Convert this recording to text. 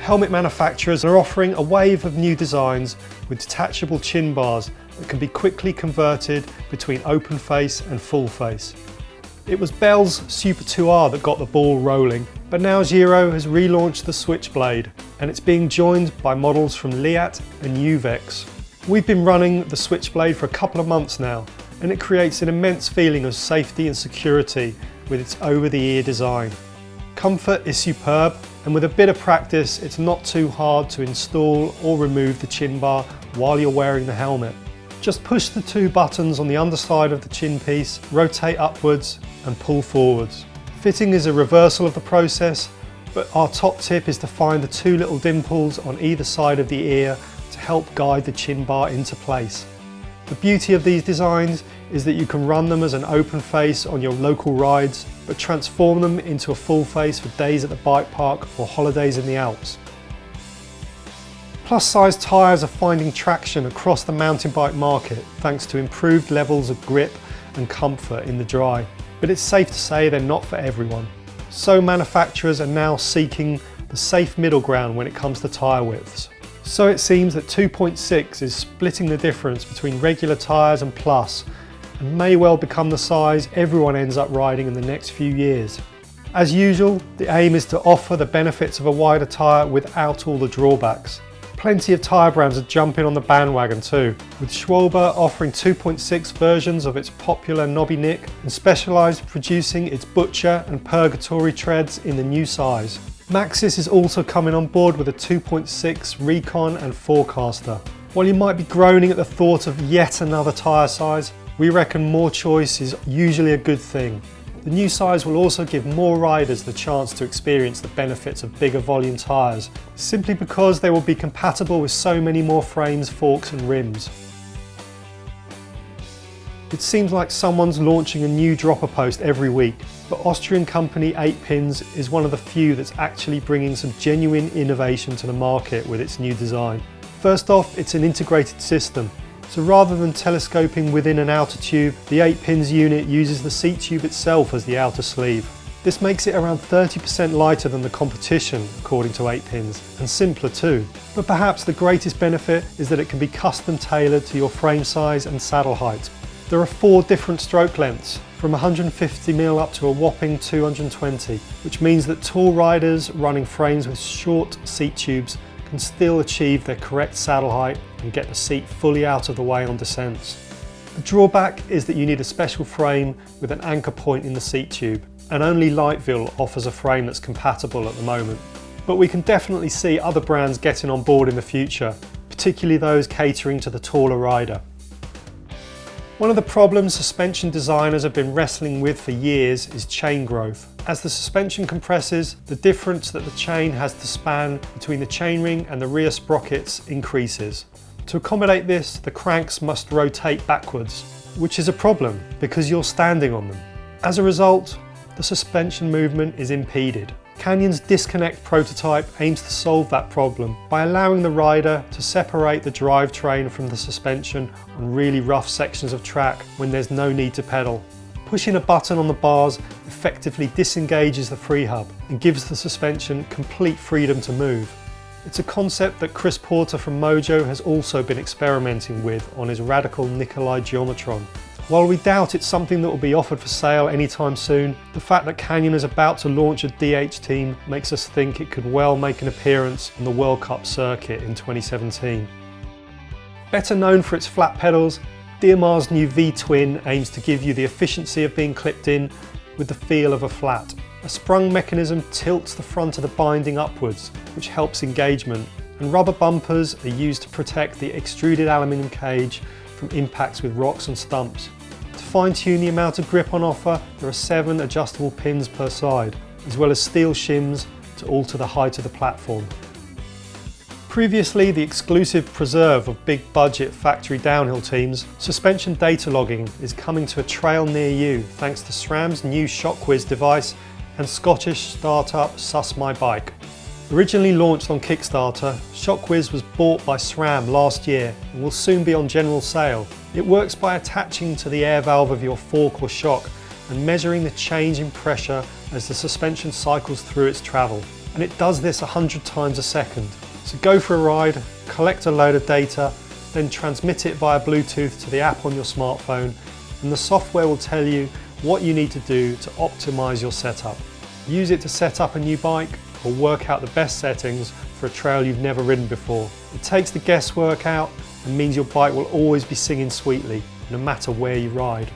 Helmet manufacturers are offering a wave of new designs with detachable chin bars that can be quickly converted between open face and full face. It was Bell's Super 2R that got the ball rolling, but now Giro has relaunched the Switchblade and it's being joined by models from Liat and Uvex. We've been running the Switchblade for a couple of months now, and it creates an immense feeling of safety and security with its over-the-ear design. Comfort is superb, and with a bit of practice it's not too hard to install or remove the chin bar while you're wearing the helmet. Just push the two buttons on the underside of the chin piece, rotate upwards and pull forwards. Fitting is a reversal of the process, but our top tip is to find the two little dimples on either side of the ear to help guide the chin bar into place. The beauty of these designs is that you can run them as an open face on your local rides, but transform them into a full face for days at the bike park or holidays in the Alps. Plus size tyres are finding traction across the mountain bike market thanks to improved levels of grip and comfort in the dry, but it's safe to say they're not for everyone. So manufacturers are now seeking the safe middle ground when it comes to tyre widths. So it seems that 2.6 is splitting the difference between regular tyres and plus, and may well become the size everyone ends up riding in the next few years. As usual, the aim is to offer the benefits of a wider tyre without all the drawbacks. Plenty of tyre brands are jumping on the bandwagon too, with Schwalbe offering 2.6 versions of its popular Knobby Nick and Specialized producing its Butcher and Purgatory treads in the new size. Maxxis is also coming on board with a 2.6 Recon and Forecaster. While you might be groaning at the thought of yet another tyre size, we reckon more choice is usually a good thing. The new size will also give more riders the chance to experience the benefits of bigger volume tyres, simply because they will be compatible with so many more frames, forks and rims. It seems like someone's launching a new dropper post every week, but Austrian company 8pins is one of the few that's actually bringing some genuine innovation to the market with its new design. First off, it's an integrated system. So rather than telescoping within an outer tube, the 8pins unit uses the seat tube itself as the outer sleeve. This makes it around 30% lighter than the competition, according to 8pins, and simpler too. But perhaps the greatest benefit is that it can be custom tailored to your frame size and saddle height. There are 4 different stroke lengths, from 150mm up to a whopping 220, which means that tall riders running frames with short seat tubes can still achieve their correct saddle height and get the seat fully out of the way on descents. The drawback is that you need a special frame with an anchor point in the seat tube, and only Lightville offers a frame that's compatible at the moment. But we can definitely see other brands getting on board in the future, particularly those catering to the taller rider. One of the problems suspension designers have been wrestling with for years is chain growth. As the suspension compresses, the difference that the chain has to span between the chainring and the rear sprockets increases. To accommodate this, the cranks must rotate backwards, which is a problem because you're standing on them. As a result, the suspension movement is impeded. Canyon's Disconnect prototype aims to solve that problem by allowing the rider to separate the drivetrain from the suspension on really rough sections of track when there's no need to pedal. Pushing a button on the bars effectively disengages the free hub and gives the suspension complete freedom to move. It's a concept that Chris Porter from Mojo has also been experimenting with on his radical Nikolai Geometron. While we doubt it's something that will be offered for sale anytime soon, the fact that Canyon is about to launch a DH team makes us think it could well make an appearance on the World Cup circuit in 2017. Better known for its flat pedals, DMR's new V-Twin aims to give you the efficiency of being clipped in with the feel of a flat. A sprung mechanism tilts the front of the binding upwards, which helps engagement, and rubber bumpers are used to protect the extruded aluminium cage from impacts with rocks and stumps. To fine-tune the amount of grip on offer, there are 7 adjustable pins per side, as well as steel shims to alter the height of the platform. Previously the exclusive preserve of big budget factory downhill teams, suspension data logging is coming to a trail near you thanks to SRAM's new ShockWiz device and Scottish startup Suss My Bike. Originally launched on Kickstarter, ShockWiz was bought by SRAM last year and will soon be on general sale. It works by attaching to the air valve of your fork or shock and measuring the change in pressure as the suspension cycles through its travel. and it does this 100 times a second. So go for a ride, collect a load of data, then transmit it via Bluetooth to the app on your smartphone, and the software will tell you what you need to do to optimize your setup. Use it to set up a new bike or work out the best settings for a trail you've never ridden before. It takes the guesswork out and means your bike will always be singing sweetly, no matter where you ride.